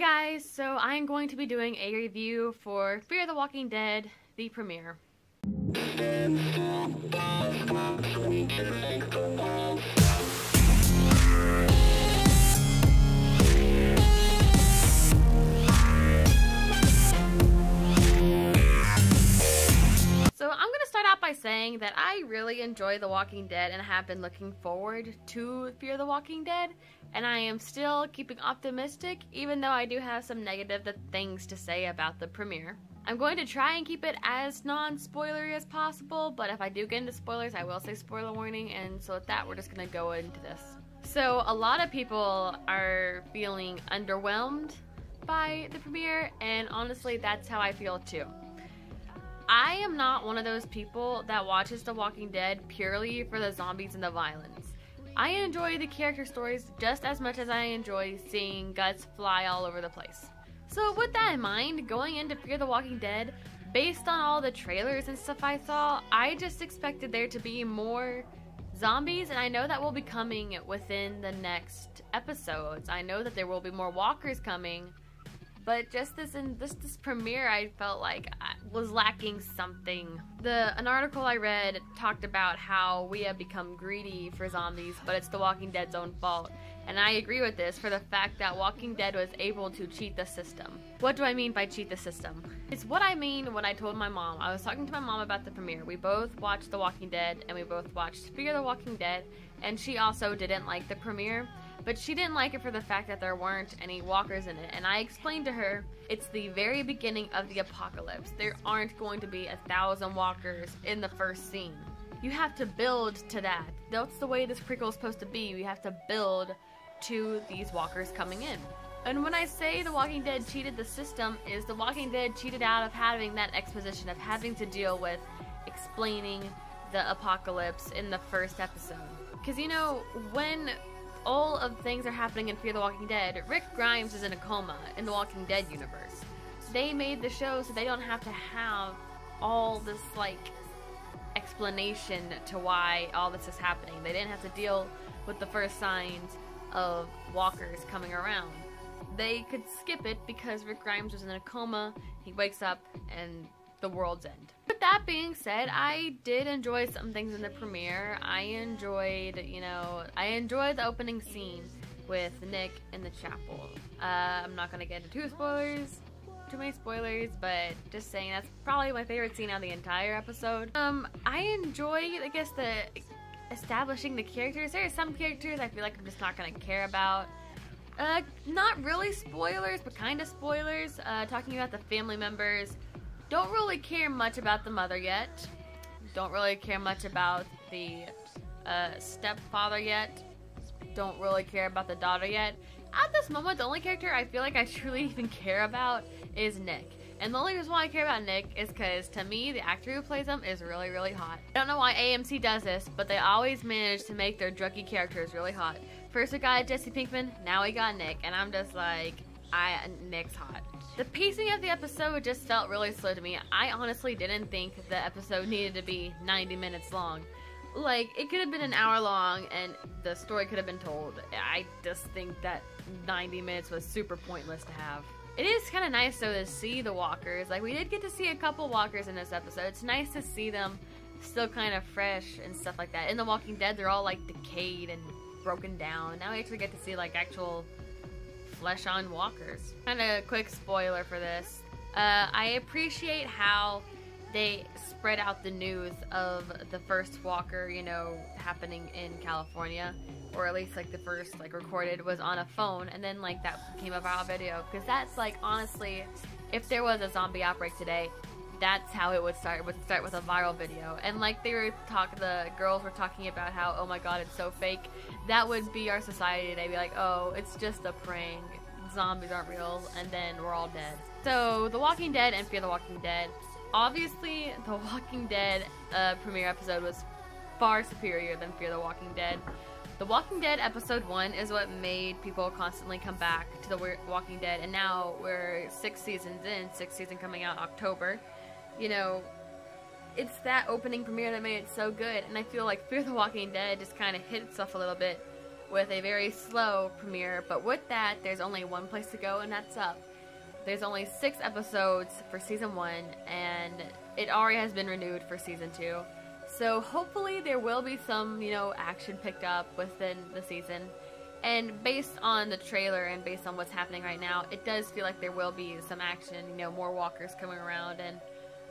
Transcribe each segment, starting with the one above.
guys, so I'm going to be doing a review for Fear the Walking Dead, the premiere. So I'm going to start out by saying that I really enjoy The Walking Dead and have been looking forward to Fear the Walking Dead, and I am still keeping optimistic even though I do have some negative things to say about the premiere. I'm going to try and keep it as non-spoilery as possible, but if I do get into spoilers, I will say spoiler warning, and so with that, we're just going to go into this. So a lot of people are feeling underwhelmed by the premiere, and honestly, that's how I feel too. I am not one of those people that watches The Walking Dead purely for the zombies and the violence. I enjoy the character stories just as much as I enjoy seeing guts fly all over the place. So with that in mind, going into Fear the Walking Dead, based on all the trailers and stuff I saw, I just expected there to be more zombies, and I know that will be coming within the next episodes. I know that there will be more walkers coming, but just this premiere, I felt like I was lacking something. An article I read talked about how we have become greedy for zombies, but it's The Walking Dead's own fault. And I agree with this for the fact that Walking Dead was able to cheat the system. What do I mean by cheat the system? It's what I mean when I told my mom. I was talking to my mom about the premiere. We both watched The Walking Dead, and we both watched Fear the Walking Dead, and she also didn't like the premiere. But she didn't like it for the fact that there weren't any walkers in it, and I explained to her it's the very beginning of the apocalypse. There aren't going to be 1,000 walkers in the first scene. You have to build to that. That's the way this prequel is supposed to be. We have to build to these walkers coming in. And when I say The Walking Dead cheated the system, is The Walking Dead cheated out of having that exposition, of having to deal with explaining the apocalypse in the first episode. Because, you know, when all of things are happening in Fear the Walking Dead, Rick Grimes is in a coma in the Walking Dead universe. They made the show so they don't have to have all this, like, explanation to why all this is happening. They didn't have to deal with the first signs of walkers coming around. They could skip it because Rick Grimes was in a coma, he wakes up, and the world's end. With that being said, I did enjoy some things in the premiere. I enjoyed the opening scene with Nick in the chapel. I'm not gonna get into too many spoilers, but just saying that's probably my favorite scene out of the entire episode. I enjoyed, I guess, the establishing the characters. There are some characters I feel like I'm just not gonna care about. Not really spoilers, but kind of spoilers. Talking about the family members. Don't really care much about the mother yet. Don't really care much about the stepfather yet. Don't really care about the daughter yet. At this moment, the only character I feel like I truly even care about is Nick. And the only reason why I care about Nick is because, to me, the actor who plays him is really, really hot. I don't know why AMC does this, but they always manage to make their druggy characters really hot. First we got Jesse Pinkman, now we got Nick, and I'm just like, Nick's hot. The pacing of the episode just felt really slow to me. I honestly didn't think the episode needed to be 90 minutes long. Like, it could have been an hour long and the story could have been told. I just think that 90 minutes was super pointless to have. It is kind of nice, though, to see the walkers. Like, we did get to see a couple walkers in this episode. It's nice to see them still kind of fresh and stuff like that. In The Walking Dead, they're all, like, decayed and broken down. Now we actually get to see, like, actual flesh-on walkers. Kind of quick spoiler for this. I appreciate how they spread out the news of the first walker, you know, happening in California, or at least like the first like recorded was on a phone, and then like that became a viral video, because that's like, honestly, if there was a zombie outbreak today, that's how it would start. It would start with a viral video. And like the girls were talking about how, oh my god, it's so fake. That would be our society today. Be like, oh, it's just a prank. Zombies aren't real, and then we're all dead. So, The Walking Dead and Fear the Walking Dead. Obviously, The Walking Dead premiere episode was far superior than Fear the Walking Dead. The Walking Dead episode 1 is what made people constantly come back to The Walking Dead, and now we're 6 seasons in, 6th season coming out October. You know, it's that opening premiere that made it so good, and I feel like Fear the Walking Dead just kind of hit itself a little bit with a very slow premiere, but with that, there's only one place to go, and that's up. There's only 6 episodes for season 1, and it already has been renewed for season 2. So hopefully there will be some, action picked up within the season. And based on the trailer and based on what's happening right now, it does feel like there will be some action, more walkers coming around, and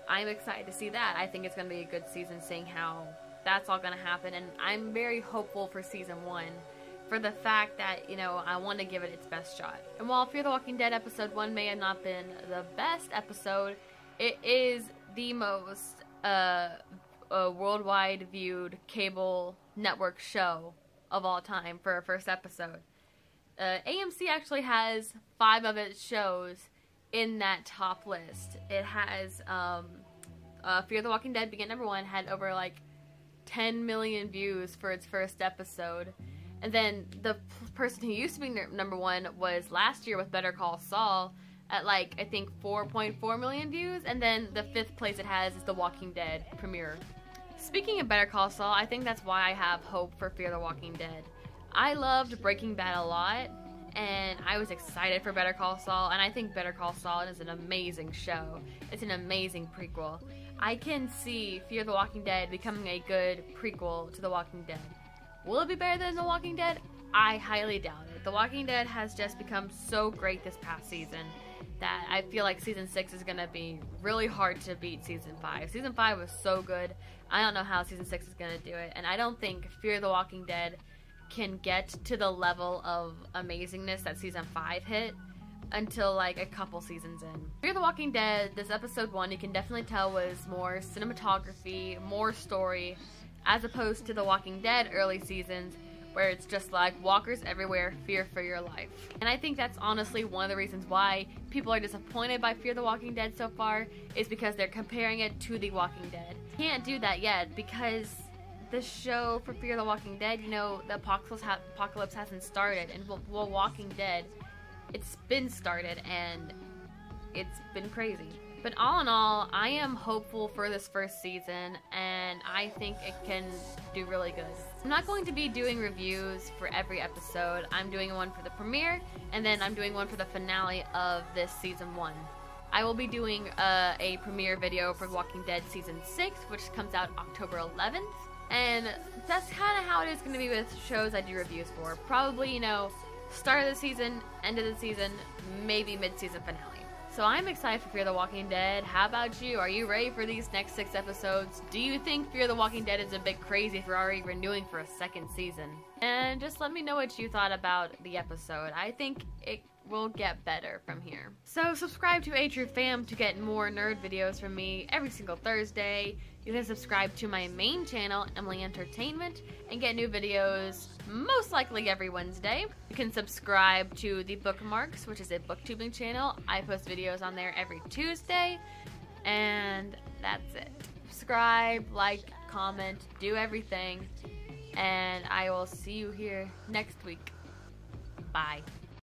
I'm excited to see that. I think it's going to be a good season, seeing how that's all going to happen, and I'm very hopeful for season 1. For the fact that, I want to give it its best shot. And while Fear the Walking Dead episode 1 may have not been the best episode, it is the most worldwide viewed cable network show of all time for a first episode. AMC actually has 5 of its shows in that top list. It has Fear the Walking Dead being at number 1, had over 10 million views for its first episode. And then the person who used to be number 1 was last year with Better Call Saul at I think 4.4 million views. And then the 5th place it has is The Walking Dead premiere. Speaking of Better Call Saul, I think that's why I have hope for Fear the Walking Dead. I loved Breaking Bad a lot, and I was excited for Better Call Saul, and I think Better Call Saul is an amazing show. It's an amazing prequel. I can see Fear the Walking Dead becoming a good prequel to The Walking Dead. Will it be better than The Walking Dead? I highly doubt it. The Walking Dead has just become so great this past season that I feel like Season 6 is going to be really hard to beat Season 5. Season 5 was so good. I don't know how Season 6 is going to do it. And I don't think Fear the Walking Dead can get to the level of amazingness that Season 5 hit until a couple seasons in. Fear the Walking Dead, this episode 1, you can definitely tell was more cinematography, more story, as opposed to The Walking Dead early seasons, where it's just walkers everywhere, fear for your life. And I think that's honestly one of the reasons why people are disappointed by Fear the Walking Dead so far, is because they're comparing it to The Walking Dead. Can't do that yet, because the show for Fear the Walking Dead, the apocalypse hasn't started, and The Walking Dead, it's been started, and it's been crazy. But all in all, I am hopeful for this first season, and I think it can do really good. I'm not going to be doing reviews for every episode. I'm doing one for the premiere, and then I'm doing one for the finale of this season 1. I will be doing a premiere video for Walking Dead season 6, which comes out October 11th. And that's kind of how it is going to be with shows I do reviews for. Probably, start of the season, end of the season, maybe mid-season finale. So I'm excited for Fear the Walking Dead. How about you? Are you ready for these next 6 episodes? Do you think Fear the Walking Dead is a bit crazy for already renewing for a 2nd season? And just let me know what you thought about the episode. I think it will get better from here. So subscribe to ATrueFam to get more nerd videos from me every single Thursday. You can subscribe to my main channel, Emily Entertainment, and get new videos most likely every Wednesday. You can subscribe to The Bookmarks, which is a booktubing channel. I post videos on there every Tuesday, and that's it. Subscribe, like, comment, do everything, and I will see you here next week. Bye.